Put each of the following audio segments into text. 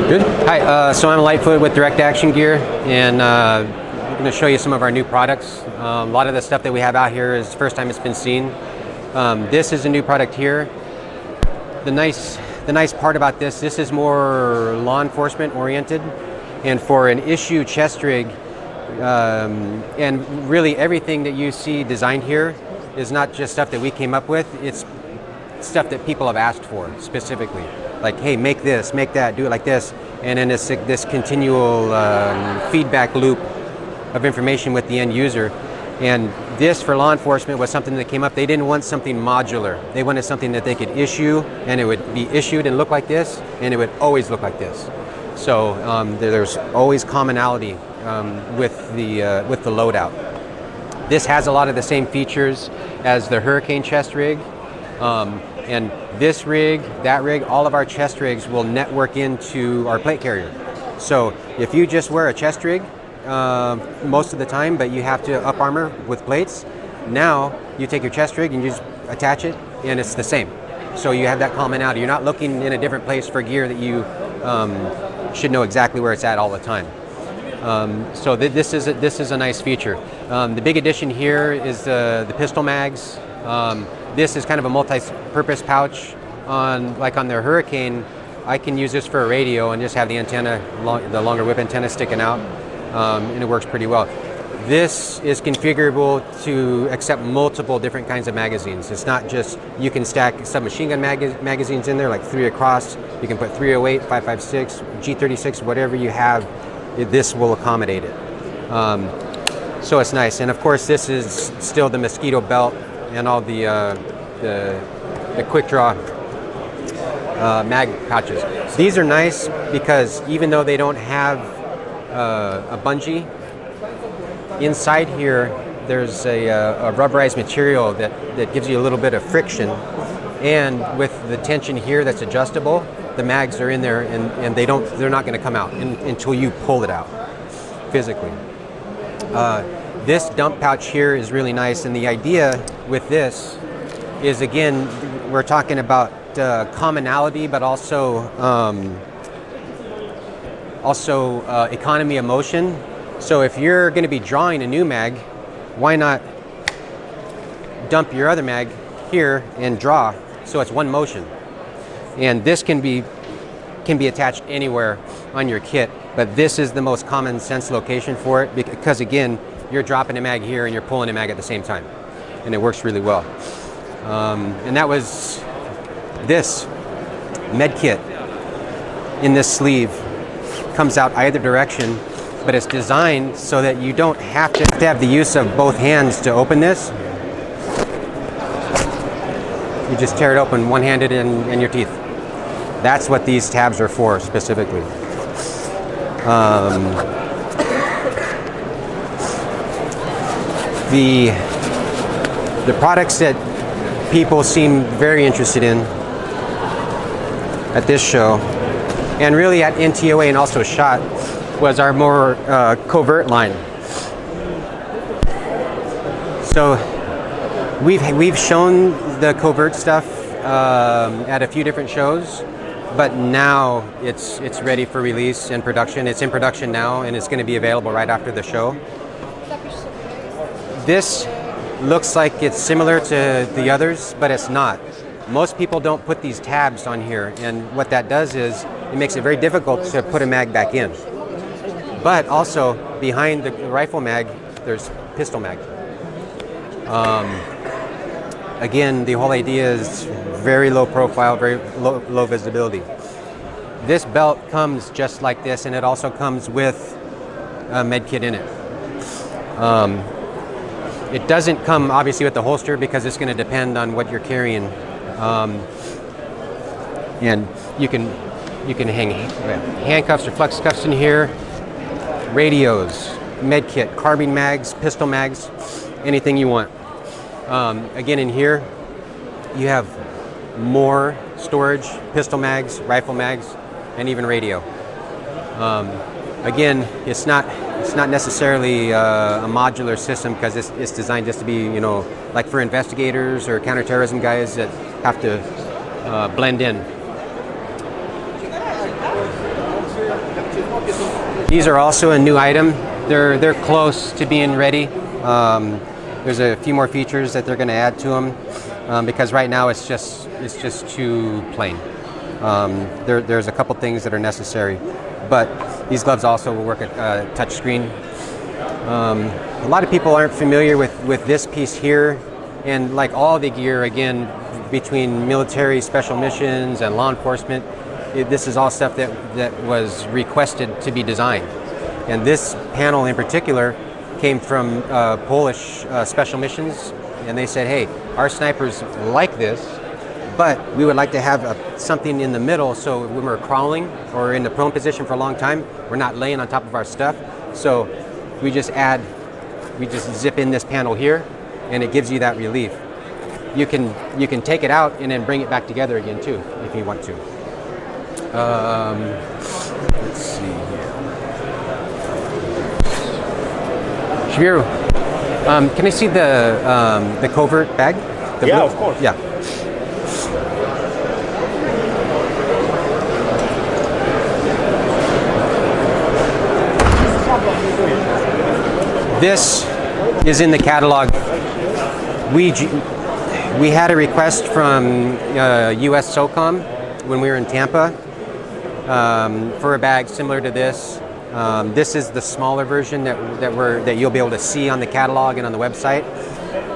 Good. Hi, so I'm Lightfoot with Direct Action Gear, and we're going to show you some of our new products. A lot of the stuff that we have out here is the first time it's been seen. This is a new product here. The nice part about this is more law enforcement oriented, and for an issue chest rig, and really everything that you see designed here is not just stuff that we came up with, it's stuff that people have asked for specifically. Like, hey, make this, make that, do it like this. And then this continual feedback loop of information with the end user. And this, for law enforcement, was something that came up. They didn't want something modular. They wanted something that they could issue, and it would be issued and look like this, and it would always look like this. So there's always commonality with the loadout. This has a lot of the same features as the Hurricane chest rig. And this rig, that rig, all of our chest rigs will network into our plate carrier. So if you just wear a chest rig most of the time, but you have to up armor with plates, now you take your chest rig and you just attach it, and it's the same. So you have that commonality. You're not looking in a different place for gear that you should know exactly where it's at all the time. So this is a nice feature. The big addition here is the pistol mags. This is kind of a multi-purpose pouch. On their Hurricane, I can use this for a radio and just have the antenna, the longer whip antenna sticking out, and it works pretty well. This is configurable to accept multiple different kinds of magazines. It's not just, you can stack submachine gun magazines in there, like 3 across. You can put 308, 5.56, G36, whatever you have, this will accommodate it. So it's nice. And of course, this is still the mosquito belt and all the quick draw mag pouches. These are nice because even though they don't have a bungee, inside here there's a rubberized material that gives you a little bit of friction, and with the tension here that's adjustable, the mags are in there, and they're not going to come out until you pull it out physically. This dump pouch here is really nice, and the idea with this is, again, we're talking about commonality, but also economy of motion. So if you're going to be drawing a new mag, why not dump your other mag here and draw, so it's one motion? And this can be attached anywhere on your kit, but this is the most common sense location for it, because again, you're dropping a mag here and you're pulling a mag at the same time, and it works really well. And that was this med kit in this sleeve. Comes out either direction, but it's designed so that you don't have to have the use of both hands to open this. You just tear it open one-handed in your teeth. That's what these tabs are for specifically. The products that people seem very interested in at this show, and really at NTOA and also SHOT, was our more covert line. So we've shown the covert stuff at a few different shows, but now it's ready for release and production. It's in production now, and it's going to be available right after the show. This looks like it's similar to the others, but it's not. Most people don't put these tabs on here, and what that does is it makes it very difficult to put a mag back in. But also, behind the rifle mag, there's pistol mag. Again, the whole idea is very low profile, very low visibility. This belt comes just like this, and it also comes with a med kit in it. It doesn't come obviously with the holster because it's going to depend on what you're carrying. And you can hang handcuffs or flex cuffs in here, radios, med kit, carbine mags, pistol mags, anything you want. Again, in here you have more storage, pistol mags, rifle mags, and even radio. Again, it's not necessarily a modular system, because it's designed just to be, like for investigators or counterterrorism guys that have to blend in. These are also a new item. They're close to being ready. There's a few more features that they're going to add to them because right now it's just too plain. There's a couple things that are necessary, but these gloves also will work at touch screen. A lot of people aren't familiar with this piece here, and like all the gear, again, between military, special missions, and law enforcement, this is all stuff that was requested to be designed. And this panel in particular came from Polish special missions, and they said, hey, our snipers like this, but we would like to have something in the middle so when we're crawling or in the prone position for a long time, we're not laying on top of our stuff. So we just zip in this panel here, and it gives you that relief. You can take it out and then bring it back together again too, if you want to. Let's see here. Shabiru, can I see the covert bag? Yeah, of course. Yeah. This is in the catalog. We had a request from US SOCOM when we were in Tampa for a bag similar to this. This is the smaller version that you'll be able to see on the catalog and on the website.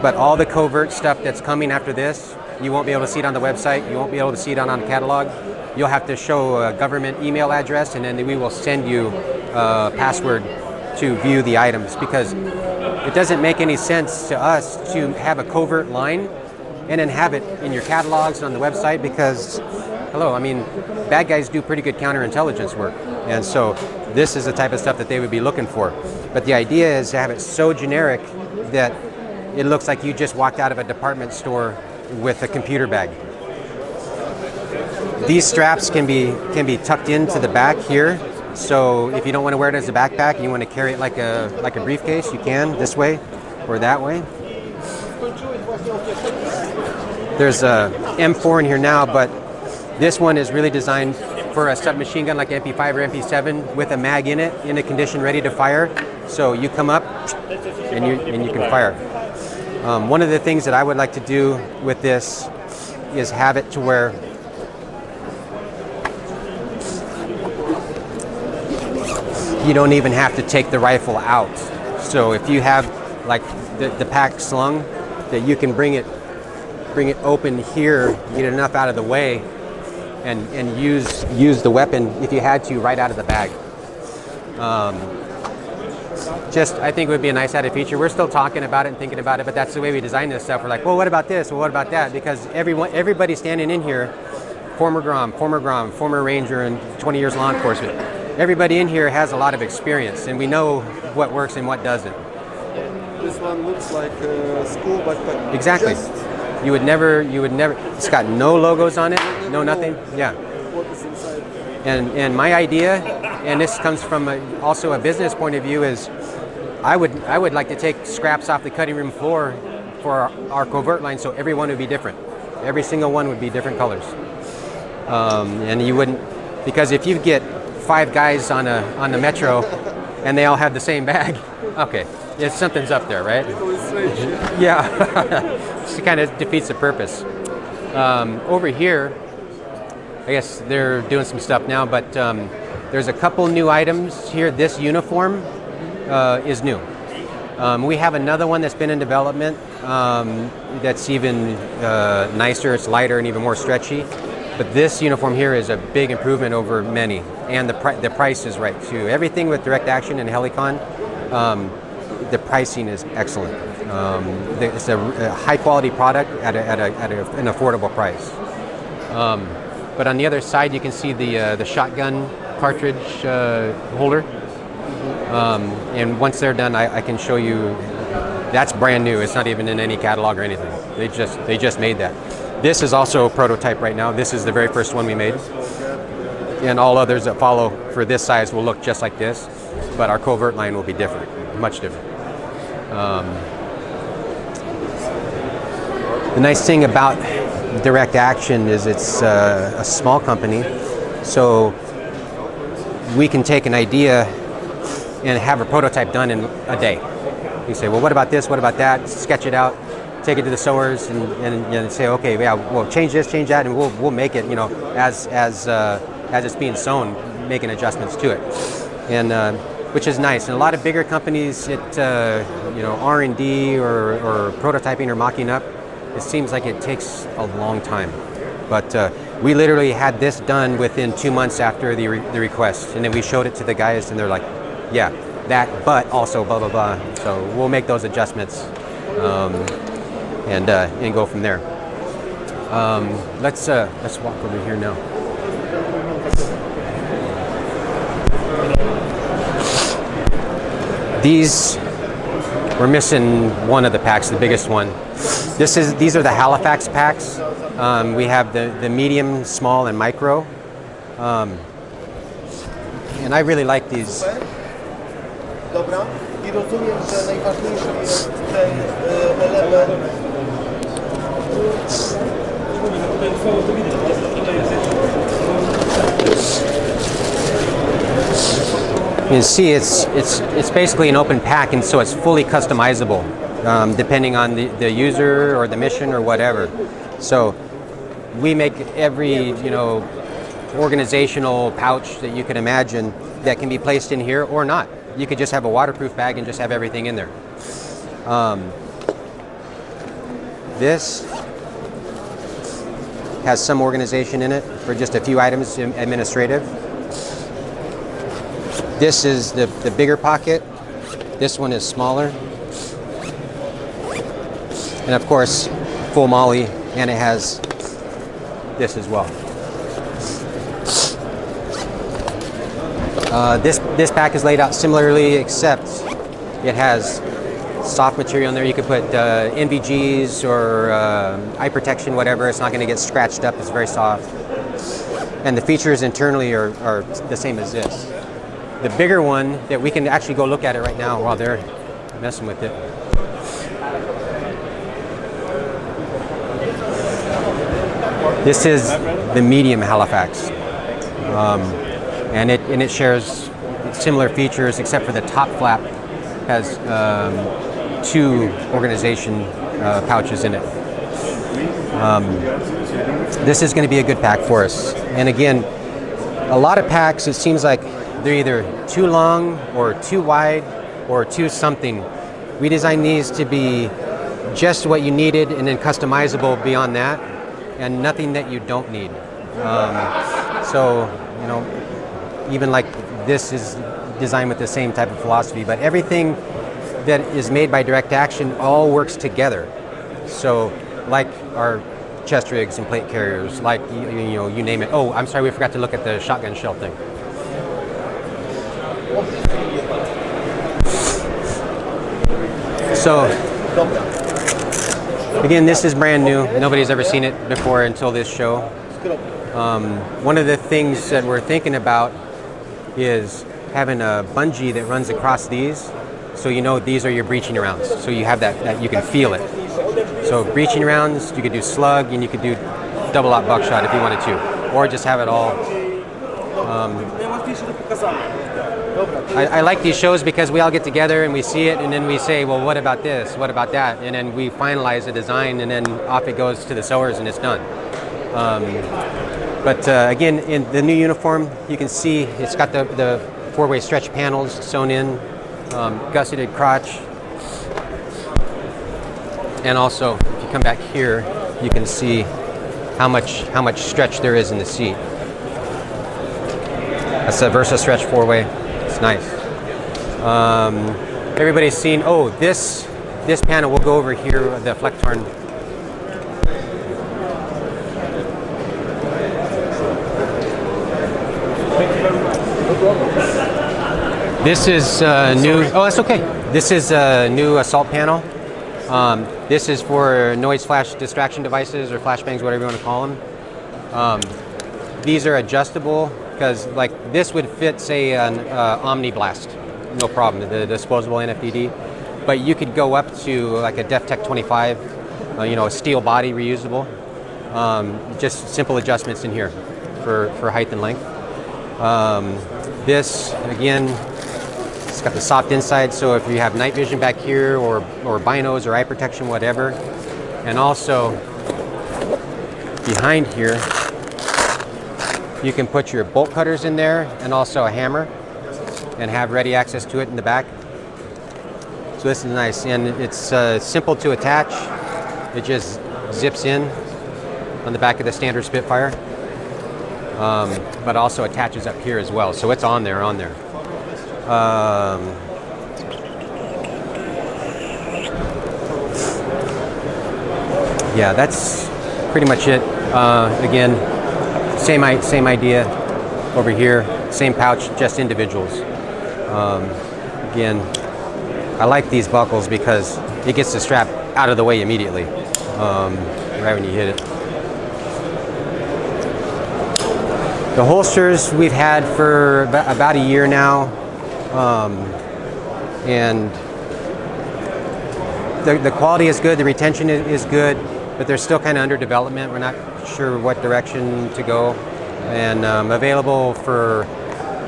But all the covert stuff that's coming after this, you won't be able to see it on the website. You won't be able to see it on the catalog. You'll have to show a government email address, and then we will send you a password to view the items, because it doesn't make any sense to us to have a covert line and then have it in your catalogs and on the website, because, hello, I mean, bad guys do pretty good counterintelligence work, and so this is the type of stuff that they would be looking for. But the idea is to have it so generic that it looks like you just walked out of a department store with a computer bag. These straps can be tucked into the back here. So if you don't want to wear it as a backpack and you want to carry it like a briefcase, you can this way or that way. There's a M4 in here now, but this one is really designed for a submachine gun like MP5 or MP7 with a mag in it, in a condition ready to fire. So you come up and you can fire. One of the things that I would like to do with this is have it to where you don't even have to take the rifle out. So if you have like the pack slung, that you can bring it open here, get enough out of the way, and use the weapon if you had to right out of the bag. I think it would be a nice added feature. We're still talking about it and thinking about it, but that's the way we design this stuff. We're like, well, what about this? Well, what about that? Because everybody standing in here, former GROM, former Ranger, and 20 years law enforcement. Everybody in here has a lot of experience, and we know what works and what doesn't. This one looks like a school backpack. Exactly. You would never. It's got no logos on it, no nothing. Yeah. What is inside? And my idea, and this comes from also a business point of view, is I would like to take scraps off the cutting room floor for our covert line, so every one would be different. Every single one would be different colors, and you wouldn't, because if you get 5 guys on the metro and they all have the same bag, okay, something's up there, right? Yeah, it kind of defeats the purpose. Over here, I guess they're doing some stuff now, but there's a couple new items here. This uniform is new. We have another one that's been in development that's even nicer. It's lighter and even more stretchy. But this uniform here is a big improvement over many, and the price is right too. Everything with direct action and Helikon, the pricing is excellent. It's a high quality product at an affordable price. But on the other side, you can see the shotgun cartridge holder. And once they're done, I can show you. That's brand new. It's not even in any catalog or anything. They just made that. This is also a prototype right now. This is the very first one we made. And all others that follow for this size will look just like this, but our covert line will be different, much different. The nice thing about direct action is it's a small company, so we can take an idea and have a prototype done in a day. You say, well, what about this? What about that? Sketch it out, take it to the sewers, and say, okay, yeah, well, change this, change that, and we'll make it, as it's being sewn, making adjustments to it, and which is nice. And a lot of bigger companies, R&D or prototyping or mocking up, it seems like it takes a long time. But we literally had this done within 2 months after the request, and then we showed it to the guys, and they're like, yeah, that, but also blah blah blah. So we'll make those adjustments and go from there. Let's walk over here now. These, we're missing one of the packs, the biggest one. These are the Halifax packs. We have the medium, small, and micro. And I really like these. Dobra. I rozumiem, że najważniejszy jest ten element. You can see it's basically an open pack, and so it's fully customizable, depending on the user or the mission or whatever. So we make every organizational pouch that you can imagine that can be placed in here or not. You could just have a waterproof bag and just have everything in there. This has some organization in it for just a few items, administrative. This is the bigger pocket. This one is smaller. And of course, full MOLLE, and it has this as well. This pack is laid out similarly, except it has soft material in there. You could put NVGs or eye protection, whatever. It's not going to get scratched up. It's very soft. And the features internally are the same as this. The bigger one that we can actually go look at it right now while they're messing with it. This is the medium Halifax. And it shares similar features, except for the top flap has 2 organization pouches in it. This is going to be a good pack for us. And again, a lot of packs, it seems like they're either too long or too wide or too something. We designed these to be just what you needed and then customizable beyond that, and nothing that you don't need. So, even like this is designed with the same type of philosophy, but everything that is made by Direct Action all works together. So, like our chest rigs and plate carriers, like you name it. Oh, I'm sorry, we forgot to look at the shotgun shell thing. So, again, this is brand new. Nobody's ever seen it before until this show. One of the things that we're thinking about is having a bungee that runs across these, so these are your breaching rounds. So you have that you can feel it. So breaching rounds, you could do slug, and you could do double-aught buckshot if you wanted to, or just have it all. I like these shows because we all get together and we see it, and then we say, well, what about this? What about that? And then we finalize the design, and then off it goes to the sewers, and it's done. But again, in the new uniform, you can see it's got the 4-way stretch panels sewn in, gusseted crotch, and also if you come back here, you can see how much stretch there is in the seat. That's a Versa Stretch 4-way. It's nice. Everybody's seen. Oh, this panel. We'll go over here. The Flectorn. This is new. Oh, that's okay. This is a new assault panel. This is for noise flash distraction devices or flashbangs, whatever you want to call them. These are adjustable because, like, this would fit, say, an Omni Blast, no problem, the disposable NFDD. But you could go up to like a DefTech 25, a steel body, reusable. Just simple adjustments in here for height and length. This, again, it's got the soft inside, so if you have night vision back here or binos or eye protection, whatever. And also, behind here, you can put your bolt cutters in there and also a hammer and have ready access to it in the back. So this is nice, and it's simple to attach. It just zips in on the back of the standard Spitfire, but also attaches up here as well. So it's on there. Yeah, that's pretty much it. Again, same idea over here. Same pouch, just individuals. Again, I like these buckles because it gets the strap out of the way immediately, right when you hit it. The holsters we've had for about a year now, and the quality is good, the retention is good, but they're still kind of under development. We're not sure what direction to go, and available for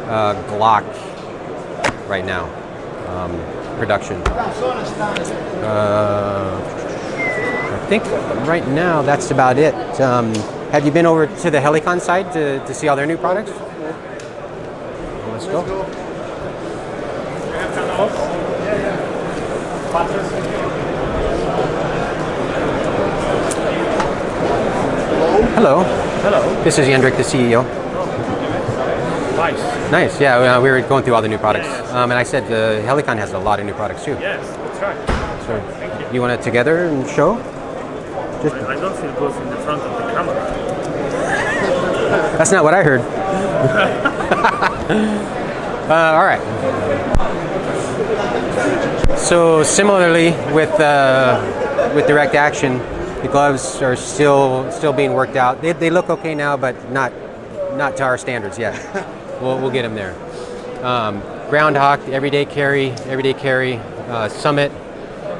Glock right now, production. I think right now that's about it. Have you been over to the Helikon side to see all their new products? Let's go. Hello. Hello. This is Jendrik, the CEO. Nice. Nice. Yeah, we were going through all the new products, and I said the Helikon has a lot of new products too. Yes, that's right. So, you want it together and show? I don't feel good in the front of the camera. That's not what I heard. All right. So similarly with direct action, the gloves are still being worked out. They look okay now, but not to our standards yet. We'll get them there. Groundhawk, everyday carry, Summit,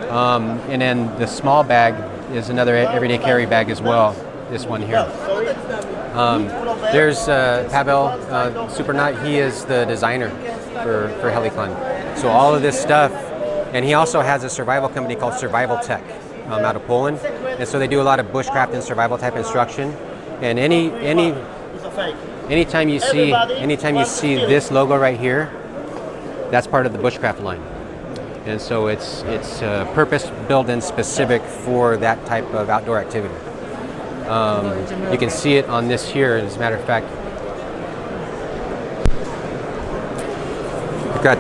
and then the small bag is another everyday carry bag as well. This one here. There's Pavel Supernaut. He is the designer for Helikon. So all of this stuff, and he also has a survival company called Survival Tech out of Poland, and so they do a lot of bushcraft and survival type instruction. And anytime you see this logo right here, that's part of the bushcraft line. And so it's purpose built and specific for that type of outdoor activity. You can see it on this here. As a matter of fact, we've got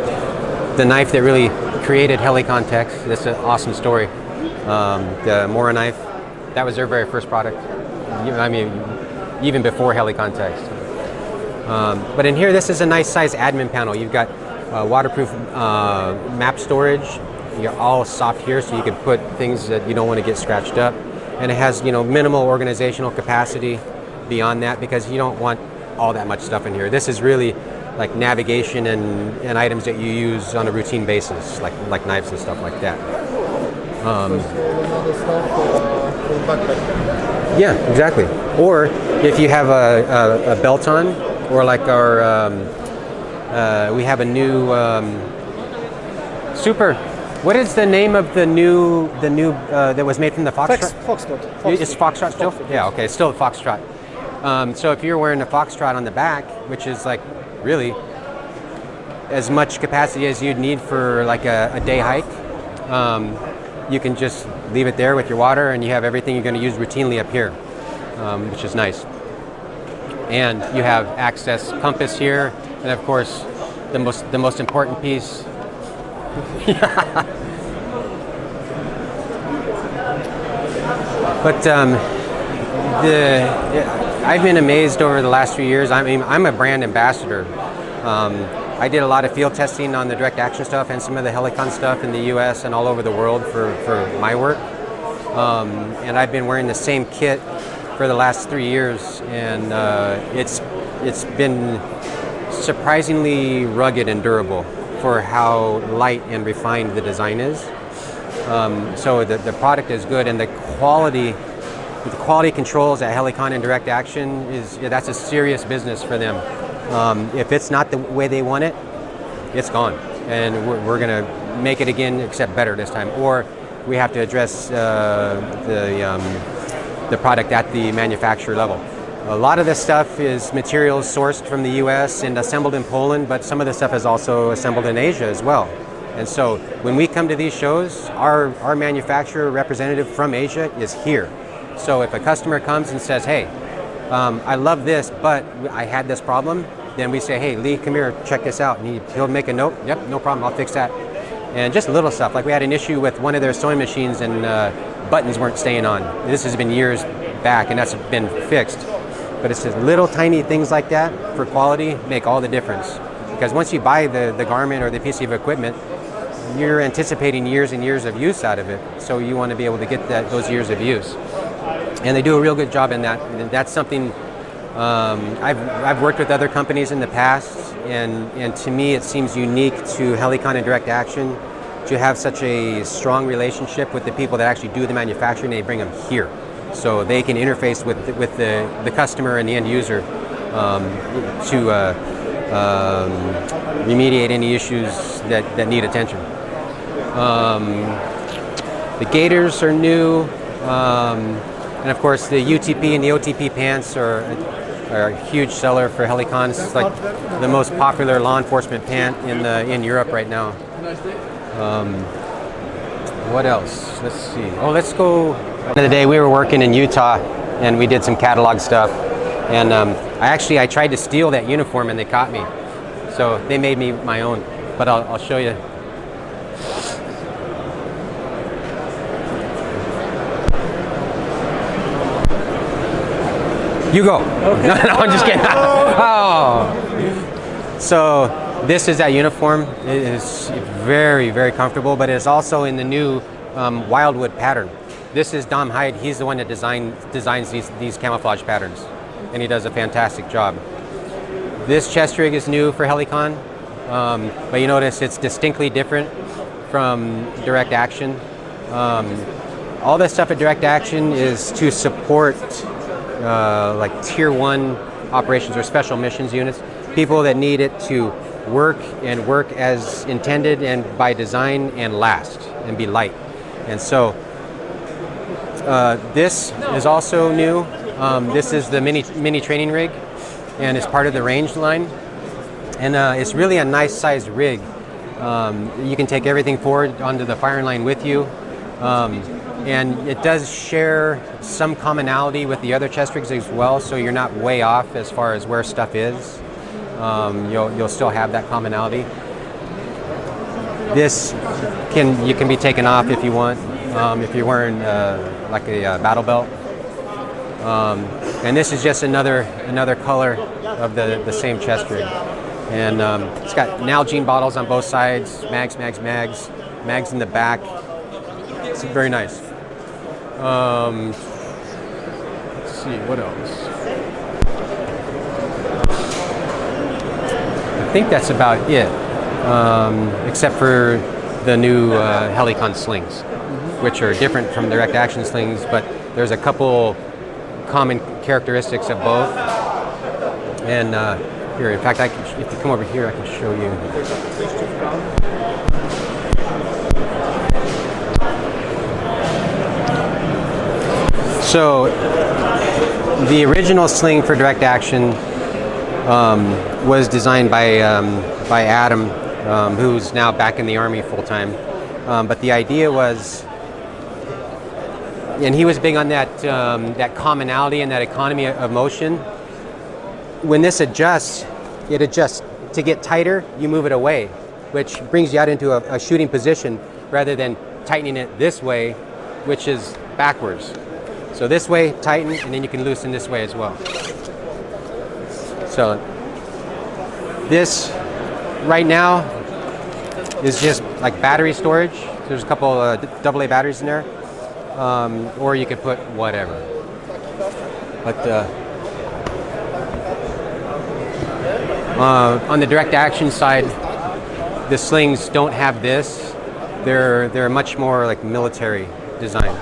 the knife that really created Helikon-TEX. This is an awesome story. The Mora knife, that was their very first product. I mean, even before Helikon-TEX. But in here, this is a nice size admin panel. You've got waterproof map storage. You're all soft here, so you can put things that you don't want to get scratched up. And it has, minimal organizational capacity beyond that, because you don't want all that much stuff in here. This is really like navigation and items that you use on a routine basis, like knives and stuff like that. Yeah, exactly. Or if you have a belt on, or like our, we have a new super. What is the name of the new that was made from the Foxtrot? Foxtrot. It's Foxtrot still? Yeah, okay, still a Foxtrot. So if you're wearing a Foxtrot on the back, which is like really as much capacity as you'd need for like a day hike, you can just leave it there with your water, and you have everything you're going to use routinely up here, which is nice. And you have access compass here, and of course the most important piece. But I've been amazed over the last few years. I mean, I'm a brand ambassador. I did a lot of field testing on the direct action stuff and some of the Helikon stuff in the US and all over the world for my work. And I've been wearing the same kit for the last 3 years, and it's been surprisingly rugged and durable for how light and refined the design is. So the product is good, and the quality controls at Helikon and direct action that's a serious business for them. If it's not the way they want it, it's gone. And we're going to make it again, except better this time. Or we have to address the product at the manufacturer level. A lot of this stuff is materials sourced from the US and assembled in Poland, but some of the stuff is also assembled in Asia as well. And so when we come to these shows, our manufacturer representative from Asia is here. So if a customer comes and says, hey, I love this, but I had this problem, then we say, hey, Lee, come here, check this out. And he'll make a note. Yep, no problem, I'll fix that. And just little stuff, like we had an issue with one of their sewing machines and buttons weren't staying on. This has been years back and that's been fixed. But it's just little tiny things like that for quality make all the difference. Because once you buy the garment or the piece of equipment, you're anticipating years and years of use out of it. So you want to be able to get those years of use. And they do a real good job in that. And that's something I've worked with other companies in the past, and to me it seems unique to Helikon and Direct Action to have such a strong relationship with the people that actually do the manufacturing. They bring them here, so they can interface with the customer and the end user to remediate any issues that need attention. The gaiters are new, and of course the UTP and the OTP pants are a huge seller for Helikon. It's like the most popular law enforcement pant in Europe right now. What else? Let's see. Oh, let's go. The other day we were working in Utah and we did some catalog stuff, and I tried to steal that uniform and they caught me, so they made me my own. But I'll show you. You go. Okay. No, I'm just kidding. Oh. So this is that uniform. It is very, very comfortable, but it's also in the new Wildwood pattern. This is Dom Hyde. He's the one that designs these camouflage patterns, and he does a fantastic job. This chest rig is new for Helikon, but you notice it's distinctly different from Direct Action. All this stuff at Direct Action is to support like tier 1 operations or special missions units, people that need it to work as intended and by design and last and be light. And so this is also new. This is the mini training rig, and it's part of the range line, and it's really a nice sized rig. You can take everything forward onto the firing line with you. And it does share some commonality with the other chest rigs as well, so you're not way off as far as where stuff is. You'll still have that commonality. This you can be taken off if you want, if you're wearing like a battle belt. And this is just another color of the same chest rig. And it's got Nalgene bottles on both sides, mags in the back. It's very nice. Let's see, what else? I think that's about it, except for the new Helikon slings, which are different from Direct Action slings, but there's a couple common characteristics of both. And here, in fact, if you come over here, I can show you. So the original sling for Direct Action was designed by Adam, who's now back in the Army full time. But the idea was, and he was big on that commonality and that economy of motion. When this adjusts, it adjusts. To get tighter, you move it away, which brings you out into a shooting position rather than tightening it this way, which is backwards. So this way, tighten, and then you can loosen this way as well. So this right now is just like battery storage. There's a couple AA batteries in there, or you could put whatever. But on the Direct Action side, the slings don't have this. They're much more like military design,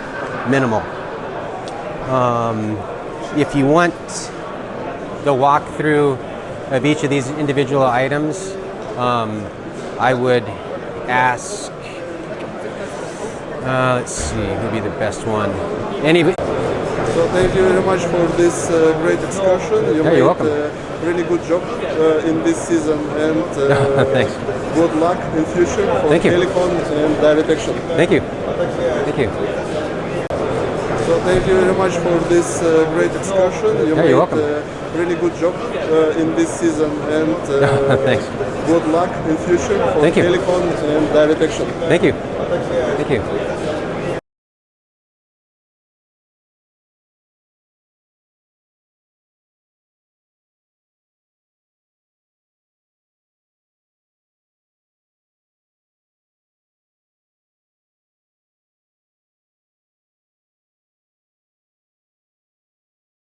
minimal. If you want the walkthrough of each of these individual items, I would ask, let's see, who would be the best one? So thank you very much for this great excursion. You made you're welcome. a really good job in this season, and Thanks. good luck in future for Thank you. Helikon and Direct Action. Thank you. Thank you. So thank you very much for this great excursion. You made you're welcome. a really good job in this season, and Thanks. good luck in future for Thank you. Helikon and Direct Action. Thank you. Thank you.